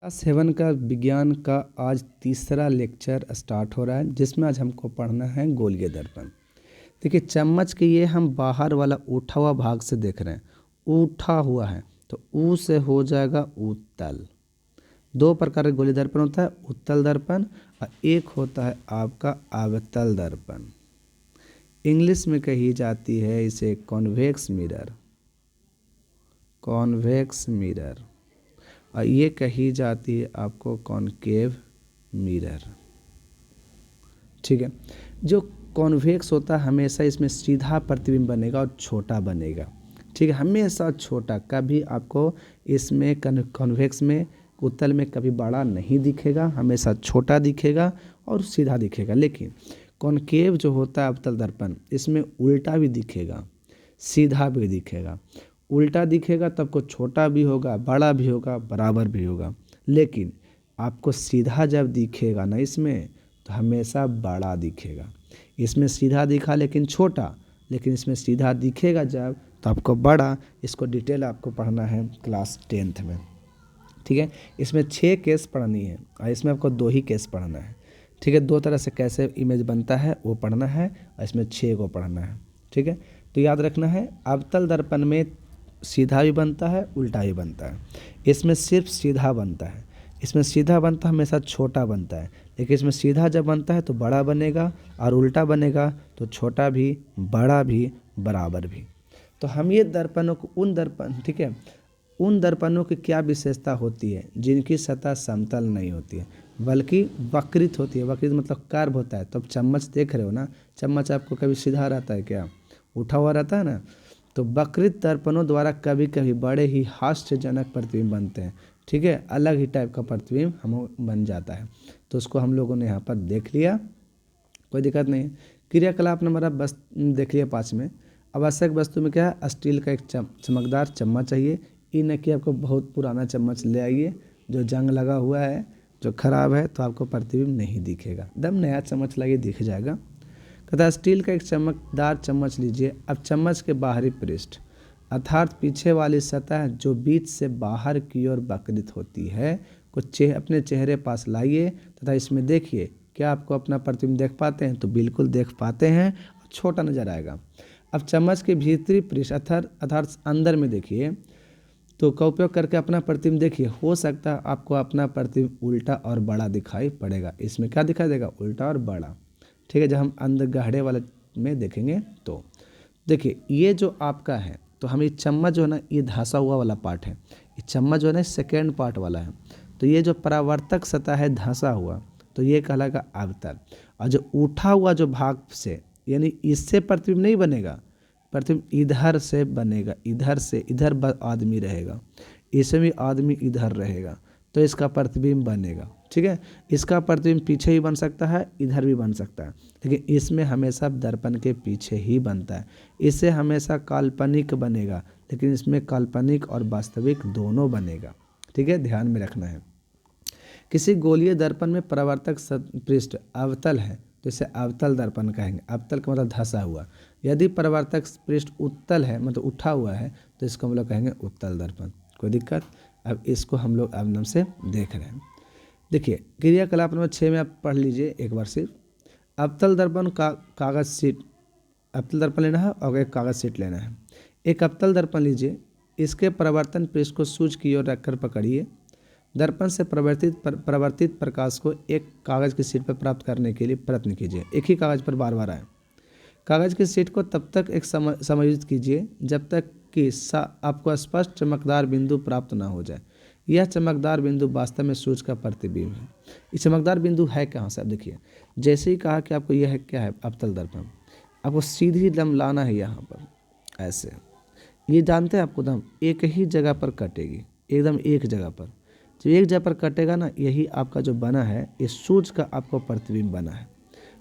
Class 7 का विज्ञान का आज तीसरा लेक्चर स्टार्ट हो रहा है, जिसमें आज हमको पढ़ना है गोलीय दर्पण। देखिए, चम्मच के ये हम बाहर वाला उठा हुआ भाग से देख रहे हैं, उठा हुआ है तो ऊ से हो जाएगा उत्तल। दो प्रकार का गोलीय दर्पण होता है, उत्तल दर्पण और एक होता है आपका अवतल दर्पण। इंग्लिश में कही जाती है इसे कॉन्वेक्स मिरर, कॉन्वेक्स मिरर, और ये कही जाती है आपको कॉनकेव मिरर। ठीक है, जो कॉन्वेक्स होता है हमेशा इसमें सीधा प्रतिबिंब बनेगा और छोटा बनेगा। ठीक है, हमेशा छोटा, कभी आपको इसमें कॉन्वेक्स में उत्तल में कभी बड़ा नहीं दिखेगा, हमेशा छोटा दिखेगा और सीधा दिखेगा। लेकिन कॉनकेव जो होता है अवतल दर्पण, इसमें उल्टा भी दिखेगा, सीधा भी दिखेगा। उल्टा दिखेगा तो आपको छोटा भी होगा, बड़ा भी होगा, बराबर भी होगा। लेकिन आपको सीधा जब दिखेगा ना इसमें, तो हमेशा बड़ा दिखेगा। इसमें सीधा दिखा लेकिन छोटा, लेकिन इसमें सीधा दिखेगा जब तो आपको बड़ा। इसको डिटेल आपको पढ़ना है क्लास 10th में। ठीक है, इसमें 6 केस पढ़नी है और इसमें आपको 2 ही केस पढ़ना है। ठीक है, 2 तरह से कैसे इमेज बनता है वो पढ़ना है और इसमें 6 को पढ़ना है। ठीक है, तो याद रखना है अवतल दर्पण में सीधा भी बनता है, उल्टा भी बनता है। इसमें सिर्फ सीधा बनता है, इसमें सीधा बनता है हमेशा छोटा बनता है, लेकिन इसमें सीधा जब बनता है तो बड़ा बनेगा और उल्टा बनेगा तो छोटा भी, बड़ा भी, बराबर भी। तो हम ये दर्पणों को ठीक है, उन दर्पणों की क्या विशेषता होती है जिनकी सतह समतल नहीं होती है बल्कि वक्रित होती है। वक्रित मतलब कर्व होता है। तो अब चम्मच देख रहे हो ना, चम्मच आपको कभी सीधा रहता है क्या, उठा हुआ रहता है ना। तो वक्रित दर्पणों द्वारा कभी कभी बड़े ही हास्यजनक प्रतिबिंब बनते हैं। ठीक है, अलग ही टाइप का प्रतिबिंब हम बन जाता है। तो उसको हम लोगों ने यहाँ पर देख लिया, कोई दिक्कत नहीं है। क्रियाकलाप नंबर आप बस देख लिया 5 में। आवश्यक वस्तु में क्या है, स्टील का एक चमकदार चम्मच चाहिए। ये न कि आपको बहुत पुराना चम्मच ले आइए जो जंग लगा हुआ है, जो खराब है, तो आपको प्रतिबिंब नहीं दिखेगा। एकदम नया चम्मच लाइए, दिख जाएगा। कहता है स्टील का एक चमकदार चम्मच लीजिए। अब चम्मच के बाहरी पृष्ठ अर्थात पीछे वाली सतह जो बीच से बाहर की ओर वक्रित होती है को अपने चेहरे पास लाइए तथा इसमें देखिए क्या आपको अपना प्रतिबिंब देख पाते हैं। तो बिल्कुल देख पाते हैं, छोटा नजर आएगा। अब चम्मच के भीतरी पृष्ठ अर्थात अंदर में देखिए तो का उपयोग करके अपना प्रतिबिंब देखिए। हो सकता है आपको अपना प्रतिबिंब उल्टा और बड़ा दिखाई पड़ेगा। इसमें क्या दिखाई देगा, उल्टा और बड़ा। ठीक है, जब हम अंदर गहरे वाले में देखेंगे तो देखिए ये जो आपका है, तो हम ये चम्मच जो है ना, ये धंसा हुआ वाला पार्ट है। ये चम्मच जो है ना सेकेंड पार्ट वाला है। तो ये जो परावर्तक सतह है धंसा हुआ, तो ये कहलाएगा अवतल। और जो उठा हुआ जो भाग से, यानी इससे प्रतिबिंब नहीं बनेगा, प्रतिबिंब इधर से बनेगा, इधर से इधर आदमी रहेगा, इसमें भी आदमी इधर रहेगा, तो इसका प्रतिबिंब बनेगा। ठीक है, इसका प्रतिबिंब पीछे ही बन सकता है, इधर भी बन सकता है, लेकिन इसमें हमेशा दर्पण के पीछे ही बनता है। इससे हमेशा काल्पनिक बनेगा, लेकिन इसमें काल्पनिक और वास्तविक दोनों बनेगा। ठीक है, ध्यान में रखना है। किसी गोलीय दर्पण में परावर्तक पृष्ठ अवतल है तो इसे अवतल दर्पण कहेंगे। अवतल का मतलब धंसा हुआ। यदि परावर्तक पृष्ठ उत्तल है मतलब उठा हुआ है तो इसको हम लोग कहेंगे उत्तल दर्पण। कोई दिक्कत। अब इसको हम लोग अवनम से देख रहे हैं। देखिए क्रियाकलाप नंबर 6 में आप पढ़ लीजिए एक बार सिर्फ। अवतल दर्पण का कागज शीट, अवतल दर्पण लेना है और एक कागज शीट लेना है। एक अवतल दर्पण लीजिए, इसके परावर्तन पृष्ठ को सूर्य की ओर रखकर पकड़िए। दर्पण से परावर्तित प्रकाश को एक कागज की शीट पर प्राप्त करने के लिए प्रयत्न कीजिए। एक ही कागज पर बार बार आए। कागज की शीट को तब तक एक समायोजित कीजिए जब तक कि आपको स्पष्ट चमकदार बिंदु प्राप्त ना हो जाए। यह चमकदार बिंदु वास्तव में सूर्य का प्रतिबिंब है। ये चमकदार बिंदु है कहाँ से, आप देखिए। जैसे ही कहा कि आपको यह है क्या है, अवतल दर्पण, आपको सीधी दम लाना है यहाँ पर ऐसे। ये जानते हैं आपको दम एक ही जगह पर कटेगी, एकदम एक जगह पर। जब एक जगह पर कटेगा ना, यही आपका जो बना है ये सूर्य का आपको प्रतिबिंब बना है।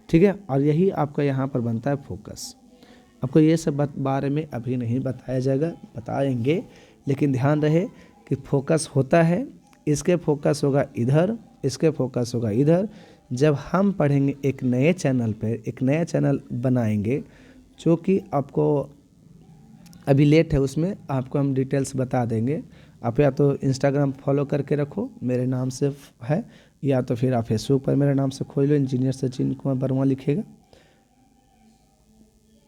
ठीक है, और यही आपका यहाँ पर बनता है फोकस। आपको ये सब बारे में अभी नहीं बताया जाएगा, बताएंगे, लेकिन ध्यान रहे कि फोकस होता है, इसके फोकस होगा इधर, इसके फोकस होगा इधर। जब हम पढ़ेंगे एक नए चैनल पर, एक नया चैनल बनाएंगे जो कि आपको अभी लेट है, उसमें आपको हम डिटेल्स बता देंगे। आप या तो इंस्टाग्राम फॉलो करके रखो, मेरे नाम से है, या तो फिर आप फेसबुक पर मेरे नाम से खोल लो, इंजीनियर सचिन कुमार वर्मा लिखेगा,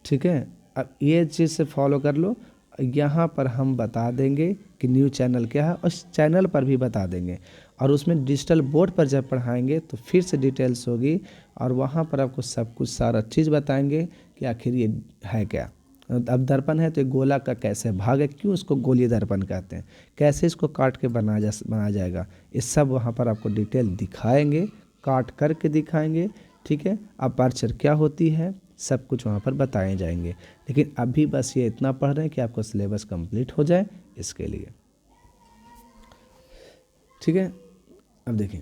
ठीक है। अब ये चीज़ से फॉलो कर लो। यहाँ पर हम बता देंगे कि न्यू चैनल क्या है, उस चैनल पर भी बता देंगे, और उसमें डिजिटल बोर्ड पर जब पढ़ाएंगे तो फिर से डिटेल्स होगी, और वहाँ पर आपको सब कुछ सारा चीज़ बताएंगे कि आखिर ये है क्या। अब दर्पण है तो ये गोला का कैसे भाग है, क्यों उसको गोलीय दर्पण कहते हैं, कैसे इसको काट के बनाया जाएगा, ये सब वहाँ पर आपको डिटेल दिखाएंगे, काट करके दिखाएंगे, ठीक है। अपर्चर क्या होती है, सब कुछ वहाँ पर बताए जाएंगे। लेकिन अभी बस ये इतना पढ़ रहे हैं कि आपको सिलेबस कंप्लीट हो जाए इसके लिए, ठीक है। अब देखिए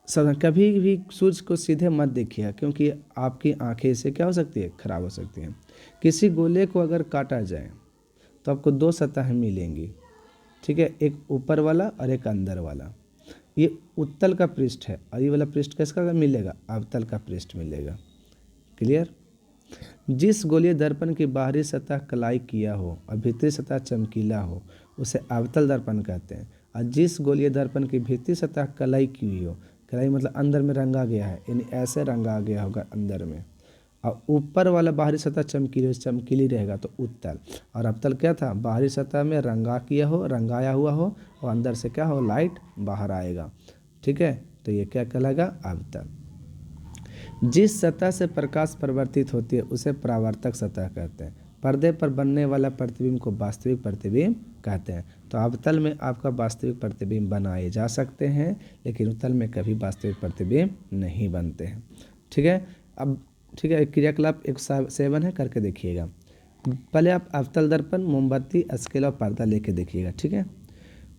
सर, कभी भी सूर्य को सीधे मत देखिए, क्योंकि आपकी आंखें इससे क्या हो सकती है, खराब हो सकती हैं। किसी गोले को अगर काटा जाए तो आपको दो सतह मिलेंगी, ठीक है, एक ऊपर वाला और एक अंदर वाला। ये उत्तल का पृष्ठ है और ये वाला पृष्ठ किसका मिलेगा, अवतल का पृष्ठ मिलेगा। क्लियर। जिस गोलीय दर्पण की बाहरी सतह कलाई किया हो और भीतरी सतह चमकीला हो उसे अवतल दर्पण कहते हैं, और जिस गोलीय दर्पण की भीतरी सतह कलाई की हुई हो, कलाई मतलब अंदर में रंगा गया है, यानी ऐसे रंगा गया होगा अंदर में, और ऊपर वाला बाहरी सतह चमकीली रहेगा तो उत्तल, और अवतल क्या था, बाहरी सतह में रंगाया हुआ हो और अंदर से क्या हो, लाइट बाहर आएगा, ठीक है, तो ये क्या कहलाएगा, अवतल। जिस सतह से प्रकाश परिवर्तित होती है उसे परावर्तक सतह कहते हैं। पर्दे पर बनने वाला प्रतिबिंब को वास्तविक प्रतिबिंब कहते हैं। तो अवतल में आपका वास्तविक प्रतिबिंब बनाए जा सकते हैं, लेकिन उत्तल में कभी वास्तविक प्रतिबिंब नहीं बनते हैं, ठीक है। अब ठीक है, क्रियाकलाप 107 है, करके देखिएगा। पहले आप अवतल दर्पण, मोमबत्ती, स्केल और पर्दा लेके देखिएगा, ठीक है।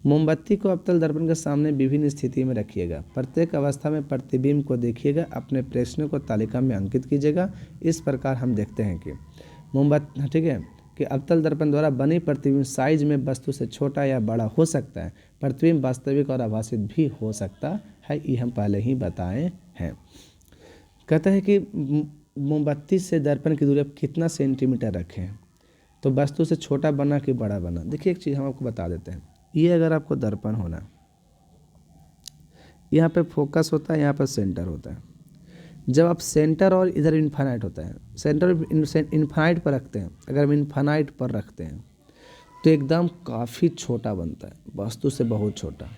मोमबत्ती को अवतल दर्पण के सामने विभिन्न स्थिति में रखिएगा। प्रत्येक अवस्था में प्रतिबिंब को देखिएगा, अपने प्रश्नों को तालिका में अंकित कीजिएगा। इस प्रकार हम देखते हैं कि मोमबत्ती, ठीक है, कि अवतल दर्पण द्वारा बनी प्रतिबिंब साइज में वस्तु से छोटा या बड़ा हो सकता है। प्रतिबिंब वास्तविक और आभासित भी हो सकता है, ये हम पहले ही बताए हैं। कहता है कि मोमबत्ती से दर्पण की दूरी आप कितना सेंटीमीटर रखें, तो वस्तु से छोटा बना कि बड़ा बना। देखिए एक चीज़ हम आपको बता देते हैं, ये अगर आपको दर्पण होना, यहाँ पे फोकस होता है, यहाँ पर सेंटर होता है। जब आप सेंटर और इधर इन्फानाइट होता है, सेंटर इन्फानाइट पर रखते हैं, अगर हम इन्फानाइट पर रखते हैं तो एकदम काफ़ी छोटा बनता है, वस्तु से बहुत छोटा,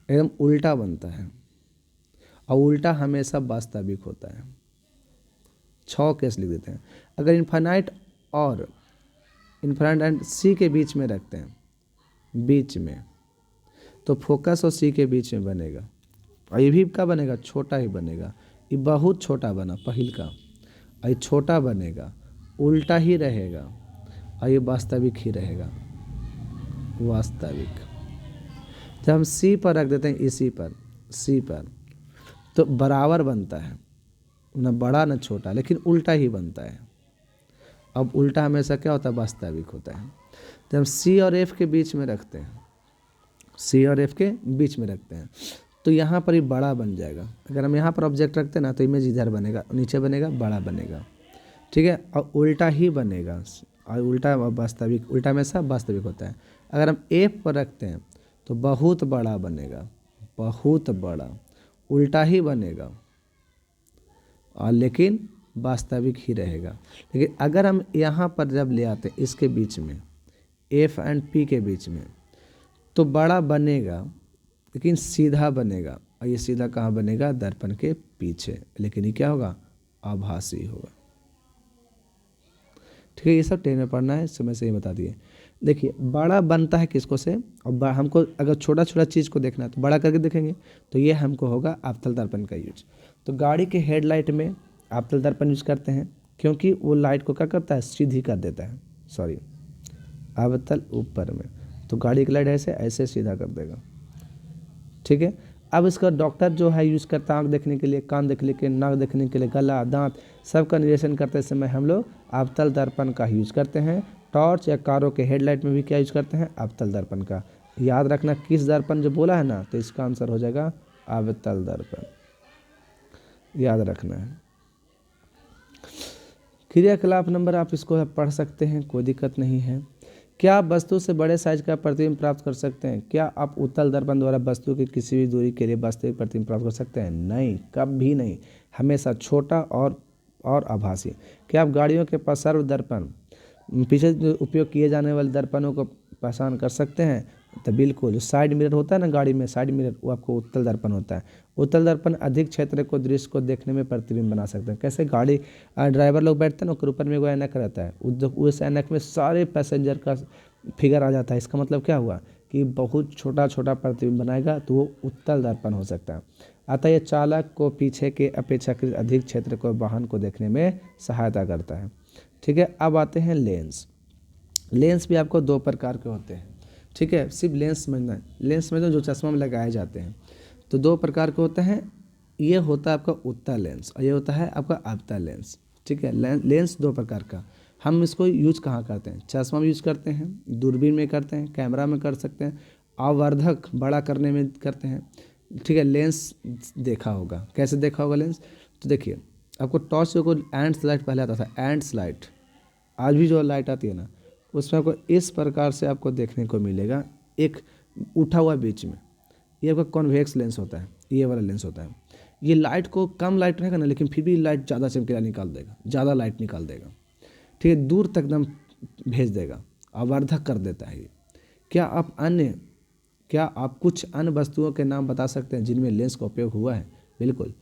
एकदम उल्टा बनता है, और उल्टा हमेशा वास्तविक होता है। 6 केस लिख देते हैं। अगर इन्फानाइट एंड सी के बीच में रखते हैं, बीच में, तो फोकस और सी के बीच में बनेगा, और ये भी क्या बनेगा, छोटा ही बनेगा। ये बहुत छोटा बना पहिल का, और ये छोटा बनेगा, उल्टा ही रहेगा, और ये वास्तविक ही रहेगा, वास्तविक। जब हम सी पर रख देते हैं, इसी पर सी पर, तो बराबर बनता है, न बड़ा न छोटा, लेकिन उल्टा ही बनता है। अब उल्टा हमेशा क्या होता है, वास्तविक होता है। जब हम सी और एफ के बीच में रखते हैं, सी और एफ के बीच में रखते हैं, तो यहाँ पर ही बड़ा बन जाएगा। अगर हम यहाँ पर ऑब्जेक्ट रखते हैं ना, तो इमेज इधर बनेगा, नीचे बनेगा, बड़ा बनेगा, ठीक है, और उल्टा ही बनेगा, और उल्टा वास्तविक, उल्टा हमेशा वास्तविक होता है। अगर हम एफ पर रखते हैं तो बहुत बड़ा बनेगा, बहुत बड़ा, उल्टा ही बनेगा, और लेकिन वास्तविक ही रहेगा। लेकिन अगर हम यहाँ पर जब ले आते हैं इसके बीच में, एफ एंड पी के बीच में, तो बड़ा बनेगा लेकिन सीधा बनेगा, और ये सीधा कहाँ बनेगा, दर्पण के पीछे, लेकिन ये क्या होगा, आभासी होगा, ठीक है। ये सब 10 में पढ़ना है, समय से ही बता दिए। देखिए बड़ा बनता है किसको से, और हमको अगर छोटा छोटा चीज़ को देखना है तो बड़ा करके देखेंगे, तो ये हमको होगा अवतल दर्पण का यूज। तो गाड़ी के हेडलाइट में अवतल दर्पण यूज करते हैं, क्योंकि वो लाइट को क्या करता है, सीधी कर देता है, सॉरी अवतल ऊपर में, तो गाड़ी की लाइट ऐसे ऐसे सीधा कर देगा, ठीक है। अब इसका डॉक्टर जो है यूज़ करता है आँख देखने के लिए, कान देखने के लिए, नाक देखने के लिए, गला, दांत, सबका निरीक्षण करते समय हम लोग अवतल दर्पण का यूज़ करते हैं। टॉर्च या कारों के हेडलाइट में भी क्या यूज करते हैं, अवतल दर्पण का। याद रखना किस दर्पण जो बोला है ना, तो इसका आंसर हो जाएगा अवतल दर्पण, याद रखना है। क्रियाकलाप नंबर आप इसको पढ़ सकते हैं, कोई दिक्कत नहीं है। क्या आप वस्तु से बड़े साइज का प्रतिबिंब प्राप्त कर सकते हैं? क्या आप उत्तल दर्पण द्वारा वस्तु की किसी भी दूरी के लिए वास्तविक प्रतिबिंब प्राप्त कर सकते हैं? नहीं, कभी नहीं, हमेशा छोटा और आभासी। क्या आप गाड़ियों के सर्व दर्पण पीछे जो उपयोग किए जाने वाले दर्पणों को पहचान कर सकते हैं? तो बिल्कुल, जो साइड मिरर होता है ना गाड़ी में, साइड मिरर, वो आपको उत्तल दर्पण होता है। उत्तल दर्पण अधिक क्षेत्र को दृश्य को देखने में प्रतिबिंब बना सकते हैं। कैसे? गाड़ी ड्राइवर लोग बैठते हैं ना, उसके ऊपर में वो ऐनक रहता है, उस ऐनक में सारे पैसेंजर का फिगर आ जाता है। इसका मतलब क्या हुआ कि बहुत छोटा छोटा प्रतिबिंब बनाएगा, तो वो उत्तल दर्पण हो सकता है। अतः यह चालक को पीछे के अपेक्षाकृत अधिक क्षेत्र को वाहन को देखने में सहायता करता है। ठीक है, अब आते हैं लेंस। लेंस भी आपको दो प्रकार के होते हैं। ठीक है, सिर्फ लेंस समझना है। लेंस समझना जो चश्मा में लगाए जाते हैं, तो दो प्रकार के होते हैं। ये होता है आपका उत्तल लेंस और ये होता है आपका अवतल लेंस। ठीक है, लेंस दो प्रकार का। हम इसको यूज कहाँ करते हैं? चश्मा में यूज करते हैं, दूरबीन में करते हैं, कैमरा में कर सकते हैं, आवर्धक बड़ा करने में करते हैं। ठीक है, लेंस देखा होगा। कैसे देखा होगा लेंस? तो देखिए, आपको टॉर्च को एंड्स लाइट पहले आता था, एंड्स लाइट। आज भी जो लाइट आती है ना, उसमें आपको इस प्रकार से आपको देखने को मिलेगा, एक उठा हुआ बीच में। ये आपका कॉन्वेक्स लेंस होता है, ये वाला लेंस होता है। ये लाइट को, कम लाइट रहेगा ना, लेकिन फिर भी लाइट ज़्यादा चमकीला निकाल देगा, ज़्यादा लाइट निकाल देगा। ठीक है, दूर तक एकदम भेज देगा, आवर्धक कर देता है ये। क्या आप कुछ अन्य वस्तुओं के नाम बता सकते हैं जिनमें लेंस का उपयोग हुआ है? बिल्कुल,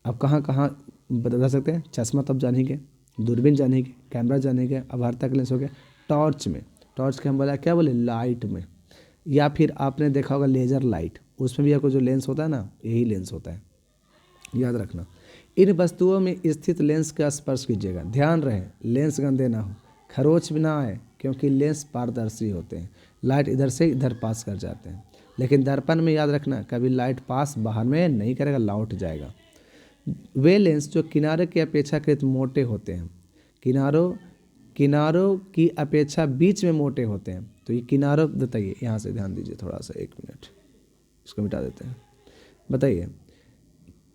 आप कहाँ कहाँ बता सकते हैं? चश्मा तब जानेंगे, दूरबीन जानेंगे, कैमरा जानेंगे, आवर्धक लेंस हो गया। टॉर्च में, टॉर्च के हम बोला क्या बोले, लाइट में। या फिर आपने देखा होगा लेजर लाइट, उसमें भी आपको जो लेंस होता है ना, यही लेंस होता है, याद रखना। इन वस्तुओं में स्थित लेंस का स्पर्श कीजिएगा। ध्यान रहे लेंस गंदे ना हो, खरोच भी ना आए, क्योंकि लेंस पारदर्शी होते हैं, लाइट इधर से इधर पास कर जाते हैं। लेकिन दर्पण में याद रखना, कभी लाइट पास बाहर में नहीं करेगा, लौट जाएगा। वे लेंस जो किनारे की अपेक्षाकृत मोटे होते हैं, किनारों की अपेक्षा बीच में मोटे होते हैं। तो ये किनारों, बताइए, यहाँ से ध्यान दीजिए थोड़ा सा, एक मिनट, इसको मिटा देते हैं। बताइए,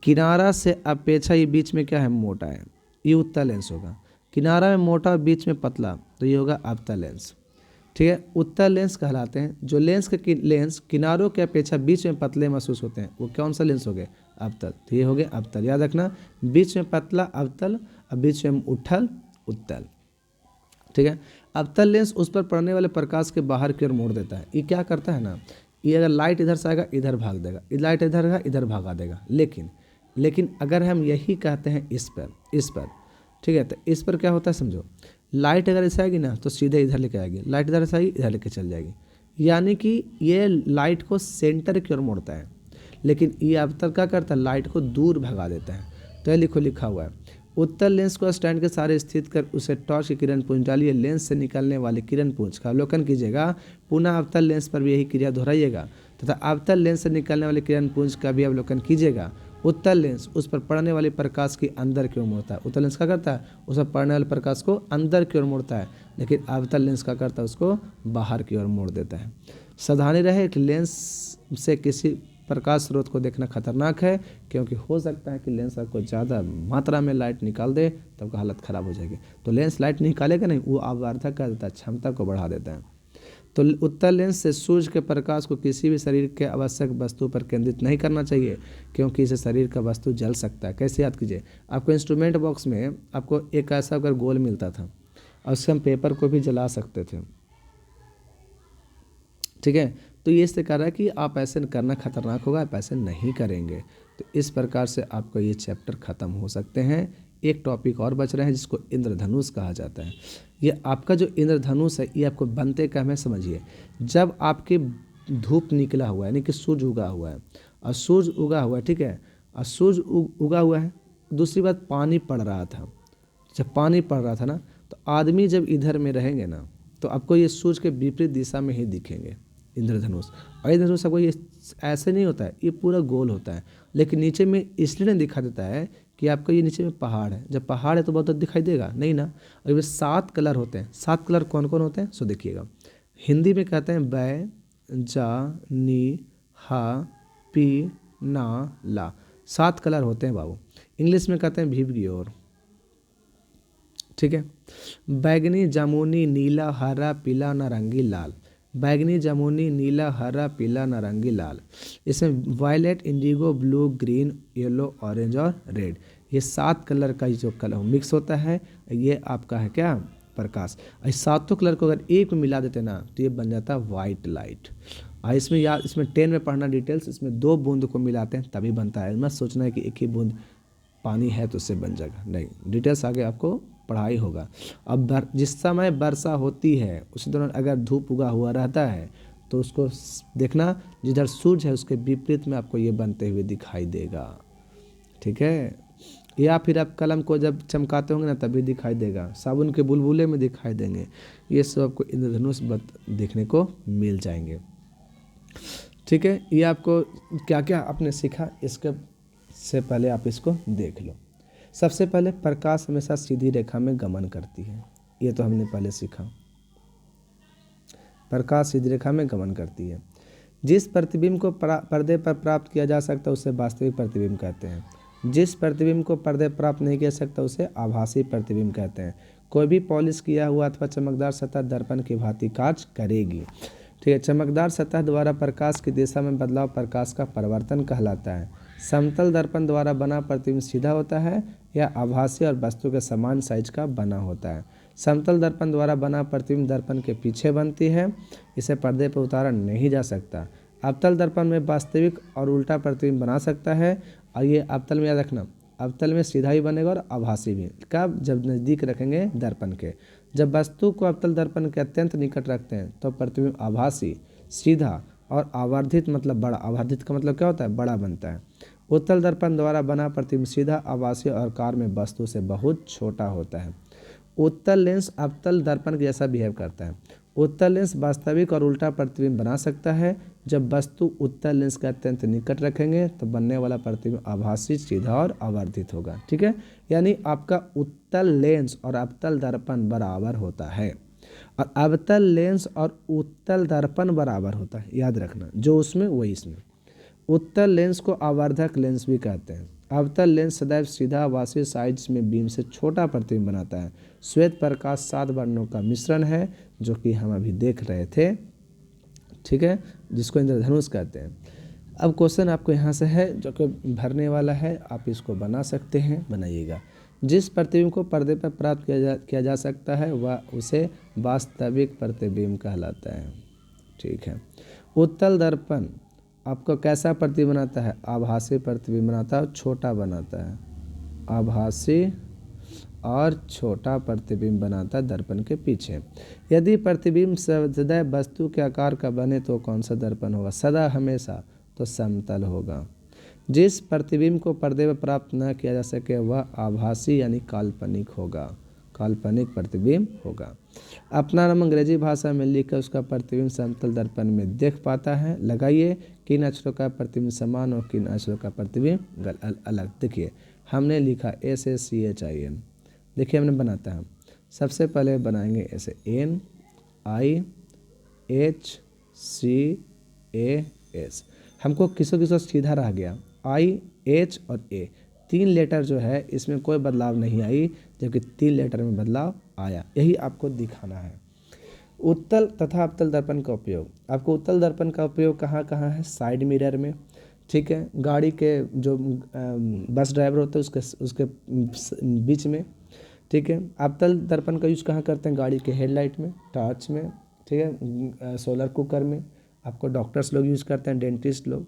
किनारा से अपेक्षा ये बीच में क्या है, मोटा है, ये उत्तल लेंस होगा। किनारा में मोटा और बीच में पतला, तो ये होगा अवतल लेंस। ठीक है, उत्तल लेंस कहलाते हैं जो लेंस के लेंस किनारों की अपेक्षा बीच में पतले महसूस होते हैं, वो कौन सा लेंस हो गए, अवतल। तो ये हो गए अवतल, याद रखना, बीच में पतला अवतल और बीच में उठल उत्तल। ठीक है, अवतल लेंस उस पर पड़ने वाले प्रकाश के बाहर की ओर मोड़ देता है। ये क्या करता है ना, ये अगर लाइट इधर से आएगा इधर भाग देगा, लाइट इधर आएगा इधर भागा देगा। लेकिन अगर हम यही कहते हैं इस पर, ठीक है, तो इस पर क्या होता है समझो, लाइट अगर ऐसे आएगी ना तो सीधे इधर लेके आएगी, लाइट इधर से आएगी इधर लेके चल जाएगी। यानी कि ये लाइट को सेंटर की ओर मोड़ता है, लेकिन ये अवतल क्या करता है, लाइट को दूर भगा देता है। तो ये लिखा हुआ है, उत्तल लेंस को स्टैंड के सहारे स्थित कर उसे टॉर्च की किरण पुंज डालिए, लेंस से निकलने वाली किरण पुंज का अवलोकन कीजिएगा। पुनः अवतल लेंस पर भी यही क्रिया दोहराइएगा तथा अवतल लेंस से निकलने वाली किरण पुंज का भी अवलोकन कीजिएगा। उत्तल लेंस उस पर पड़ने वाले प्रकाश की अंदर की ओर मोड़ता है। उत्तल लेंस क्या करता है, उस पर पड़ने वाले प्रकाश को अंदर की ओर मोड़ता है, लेकिन अवतल लेंस क्या करता है, उसको बाहर की ओर मोड़ देता है। सावधानी रहे कि लेंस से किसी प्रकाश स्रोत को देखना खतरनाक है, क्योंकि हो सकता है कि लेंस आपको ज़्यादा मात्रा में लाइट निकाल दे, तब आपका हालत ख़राब हो जाएगी। तो लेंस लाइट निकालेगा नहीं, वो आवर्धक कर देता है, क्षमता को बढ़ा देता है। तो उत्तल लेंस से सूर्य के प्रकाश को किसी भी शरीर के आवश्यक वस्तु पर केंद्रित नहीं करना चाहिए, क्योंकि इसे शरीर का वस्तु जल सकता है। कैसे, याद कीजिए, आपको इंस्ट्रूमेंट बॉक्स में आपको एक ऐसा अगर गोल मिलता था और उससे हम पेपर को भी जला सकते थे। ठीक है, तो ये इससे कह रहा है कि आप ऐसे करना खतरनाक होगा, आप ऐसे नहीं करेंगे। तो इस प्रकार से आपको ये चैप्टर ख़त्म हो सकते हैं। एक टॉपिक और बच रहे हैं जिसको इंद्रधनुष कहा जाता है। ये आपका जो इंद्रधनुष है, ये आपको बनते का, हमें समझिए, जब आपके धूप निकला हुआ है, यानी कि सूर्य उगा हुआ है, और सूर्य उगा हुआ है, ठीक है, और सूर्य उगा हुआ है, दूसरी बात पानी पड़ रहा था। जब पानी पड़ रहा था ना, तो आदमी जब इधर में रहेंगे ना, तो आपको ये सूर्य के विपरीत दिशा में ही दिखेंगे इंद्रधनुष। और इंद्रधनुष आपको ये ऐसे नहीं होता है, ये पूरा गोल होता है, लेकिन नीचे में इसलिए नहीं दिखा देता है कि आपको ये नीचे में पहाड़ है। जब पहाड़ है तो बहुत दिखाई देगा नहीं ना। और ये 7 कलर होते हैं। 7 कलर कौन कौन होते हैं, सो देखिएगा। हिंदी में कहते हैं बै, जा, नी, हा, पी, ना, ला। 7 कलर होते हैं बाबू। इंग्लिश में कहते हैं भिवगियोर। ठीक है। बैगनी, जामुनी, नीला, हरा, पीला, नारंगी, लाल। बैगनी, जामुनी, नीला, हरा, पीला, नारंगी, लाल। इसमें violet, indigo, blue, green, yellow, orange और रेड, ये 7 कलर का जो कलर मिक्स होता है, ये आपका है क्या, प्रकाश। इस सातों कलर को अगर एक में मिला देते ना तो ये बन जाता है वाइट लाइट। इसमें यार, इसमें 10 में पढ़ना डिटेल्स, इसमें 2 बूंद को मिलाते हैं तभी बनता है। मत सोचना है कि एक ही बूंद पानी है तो उससे बन जाएगा, नहीं, डिटेल्स आगे आपको पढ़ाई होगा। अब जिस समय वर्षा होती है उसी दौरान अगर धूप उगा हुआ रहता है तो उसको देखना, जिधर सूरज है उसके विपरीत में आपको ये बनते हुए दिखाई देगा, ठीक है। या फिर आप कलम को जब चमकाते होंगे ना तभी दिखाई देगा, साबुन के बुलबुले में दिखाई देंगे, ये सब आपको इंद्रधनुष देखने को मिल जाएंगे, ठीक है। ये आपको क्या क्या आपने सीखा इसके से पहले आप इसको देख लो। सबसे पहले प्रकाश हमेशा सीधी रेखा में गमन करती है, ये तो हमने पहले सीखा, प्रकाश सीधी रेखा में गमन करती है। जिस प्रतिबिंब को पर्दे पर प्राप्त किया जा सकता है उसे वास्तविक प्रतिबिंब कहते हैं। जिस प्रतिबिंब को पर्दे प्राप्त नहीं किया सकता उसे आभासी प्रतिबिंब कहते हैं। कोई भी पॉलिश किया हुआ अथवा चमकदार सतह दर्पण की भांति कार्य करेगी, ठीक है। चमकदार सतह द्वारा प्रकाश की दिशा में बदलाव प्रकाश का परावर्तन कहलाता है। समतल दर्पण द्वारा बना प्रतिबिंब सीधा होता है या आभासी और वस्तु के समान साइज का बना होता है। समतल दर्पण द्वारा बना प्रतिबिंब दर्पण के पीछे बनती है, इसे पर्दे पर उतारा नहीं जा सकता। अवतल दर्पण में वास्तविक और उल्टा प्रतिबिंब बना सकता है, और ये अवतल में याद रखना, अवतल में सीधा भी बनेगा और आभासी भी। कब? जब नज़दीक रखेंगे दर्पण के। जब वस्तु को अवतल दर्पण के अत्यंत निकट रखते हैं तो प्रतिबिंब आभासी, सीधा और आवर्धित, मतलब बड़ा। आवर्धित का मतलब क्या होता है? बड़ा बनता है। उत्तल दर्पण द्वारा बना प्रतिबिंब सीधा, आभासी और आकार में वस्तु से बहुत छोटा होता है। उत्तल लेंस अवतल दर्पण के जैसा बिहेव करता है। उत्तल लेंस वास्तविक और उल्टा प्रतिबिंब बना सकता है। जब वस्तु उत्तल लेंस के अत्यंत निकट रखेंगे तो बनने वाला प्रतिबिंब आभासी, सीधा और आवर्धित होगा, ठीक है। यानी आपका उत्तल लेंस और अवतल दर्पण बराबर होता है, और अवतल लेंस और उत्तल दर्पण बराबर होता है, याद रखना, जो उसमें वही इसमें। उत्तल लेंस को आवर्धक लेंस भी कहते हैं। अवतल लेंस सदैव सीधा आभासी साइज में बीम से छोटा प्रतिबिंब बनाता है। श्वेत प्रकाश 7 वर्णों का मिश्रण है, जो कि हम अभी देख रहे थे, ठीक है, जिसको इंद्रधनुष कहते हैं। अब क्वेश्चन आपको यहाँ से है जो कि भरने वाला है, आप इसको बना सकते हैं, बनाइएगा। जिस प्रतिबिंब को पर्दे पर प्राप्त किया जा सकता है वह उसे वास्तविक प्रतिबिंब कहलाता है, ठीक है। उत्तल दर्पण आपको कैसा प्रतिबिंब बनाता है? आभासी प्रतिबिंब बनाता है, छोटा बनाता है, आभासी और छोटा प्रतिबिंब बनाता है दर्पण के पीछे। यदि प्रतिबिंब सदैव वस्तु के आकार का बने तो कौन सा दर्पण होगा? सदा, हमेशा, तो समतल होगा। जिस प्रतिबिंब को पर्दे पर प्राप्त न किया जा सके वह आभासी यानी काल्पनिक होगा, काल्पनिक प्रतिबिंब होगा। अपना नाम अंग्रेजी भाषा में लिखकर उसका प्रतिबिंब समतल दर्पण में देख पाता है। लगाइए किन अक्षरों का प्रतिबिंब समान और किन अक्षरों का प्रतिबिंब अलग। देखिए हमने लिखा SACHIN, देखिए हमने बनाता है, सबसे पहले बनाएंगे ऐसे NIHCAS। हमको किसो किसो सीधा रह गया, IH और A, 3 लेटर जो है इसमें कोई बदलाव नहीं आई, जबकि 3 लेटर में बदलाव आया, यही आपको दिखाना है। उत्तल तथा अवतल दर्पण का उपयोग, आपको उत्तल दर्पण का उपयोग कहाँ कहाँ है? साइड मिरर में, ठीक है, गाड़ी के जो बस ड्राइवर होते हैं उसके बीच में, ठीक है। अवतल दर्पण का यूज कहाँ करते हैं? गाड़ी के हेडलाइट में, टॉर्च में, ठीक है, सोलर कुकर में, आपको डॉक्टर्स लोग यूज़ करते हैं, डेंटिस्ट लोग।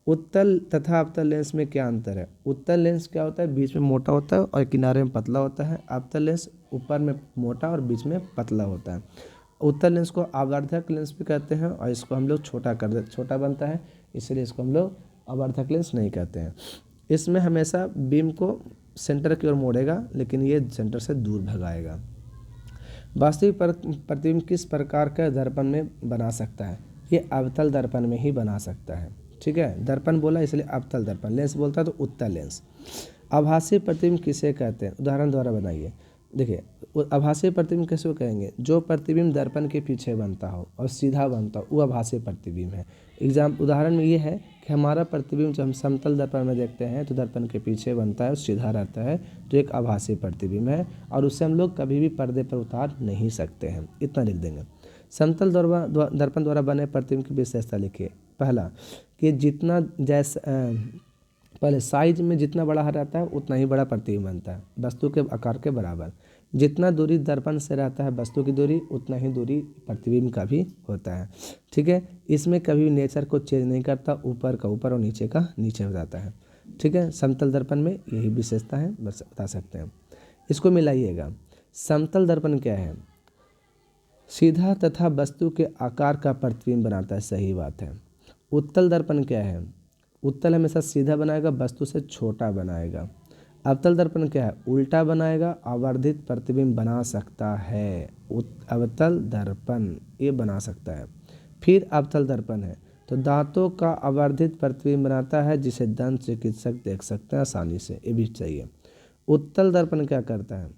उत्तल तथा अवतल लेंस में क्या अंतर है? उत्तल लेंस क्या होता है? बीच में मोटा होता है और किनारे में पतला होता है। अवतल लेंस ऊपर में मोटा और बीच में पतला होता है। उत्तल लेंस को आवर्धक लेंस भी कहते हैं और इसको हम लोग छोटा बनता है, इसलिए इसको हम लोग आवर्धक लेंस नहीं कहते हैं। इसमें हमेशा बीम को सेंटर की ओर मोड़ेगा, लेकिन ये सेंटर से दूर भगाएगा। वास्तविक प्रतिबिंब किस प्रकार का दर्पण में बना सकता है? ये अवतल दर्पण में ही बना सकता है, ठीक है। दर्पण बोला इसलिए अवतल दर्पण, लेंस बोलता है तो उत्तल लेंस। आभासी प्रतिबिंब किसे कहते हैं? उदाहरण द्वारा बनाइए। देखिए आभासी प्रतिबिंब कैसे कहेंगे? जो प्रतिबिंब दर्पण के पीछे बनता हो और सीधा बनता हो वो आभासी प्रतिबिंब है। उदाहरण में ये है कि हमारा प्रतिबिंब जब हम समतल दर्पण में देखते हैं तो दर्पण के पीछे बनता है, सीधा रहता है, तो एक आभासी प्रतिबिंब है और उससे हम लोग कभी भी पर्दे पर उतार नहीं सकते हैं। इतना लिख देंगे। समतल दर्पण द्वारा बने प्रतिबिंब की विशेषता लिखिए। पहला कि जितना पहले साइज में जितना बड़ा रहता है उतना ही बड़ा प्रतिबिंब बनता है, वस्तु के आकार के बराबर। जितना दूरी दर्पण से रहता है वस्तु की दूरी, उतना ही दूरी प्रतिबिंब का भी होता है। ठीक है, इसमें कभी भी नेचर को चेंज नहीं करता, ऊपर का ऊपर और नीचे का नीचे हो जाता है। ठीक है, समतल दर्पण में यही विशेषता है, बस बता सकते हैं। इसको मिलाइएगा। समतल दर्पण क्या है? सीधा तथा वस्तु के आकार का प्रतिबिंब बनाता है, सही बात है। उत्तल दर्पण क्या है? उत्तल हमेशा सीधा बनाएगा, वस्तु से छोटा बनाएगा। अवतल दर्पण क्या है? उल्टा बनाएगा, आवर्धित प्रतिबिंब बना सकता है। अवतल दर्पण ये बना सकता है। फिर अवतल दर्पण है तो दांतों का आवर्धित प्रतिबिंब बनाता है, जिसे दंत चिकित्सक देख सकते हैं आसानी से, ये भी चाहिए। उत्तल दर्पण क्या करता है?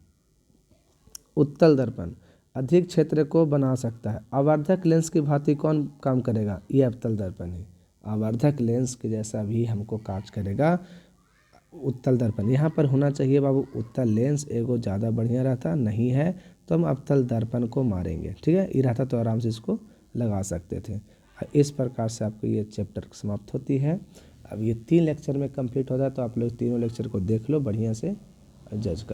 उत्तल दर्पण अधिक क्षेत्र को बना सकता है। आवर्धक लेंस की भांति कौन काम करेगा? ये अवतल दर्पण है। आवर्धक लेंस के जैसा भी हमको कार्य करेगा उत्तल दर्पण। यहाँ पर होना चाहिए बाबू उत्तल लेंस, एगो ज़्यादा बढ़िया रहता, नहीं है तो हम अवतल दर्पण को मारेंगे। ठीक है, ये रहता तो आराम से इसको लगा सकते थे। इस प्रकार से आपको ये चैप्टर समाप्त होती है। अब ये 3 लेक्चर में कंप्लीट होता है, तो आप लोग तीनों लेक्चर को देख लो बढ़िया से, जज कर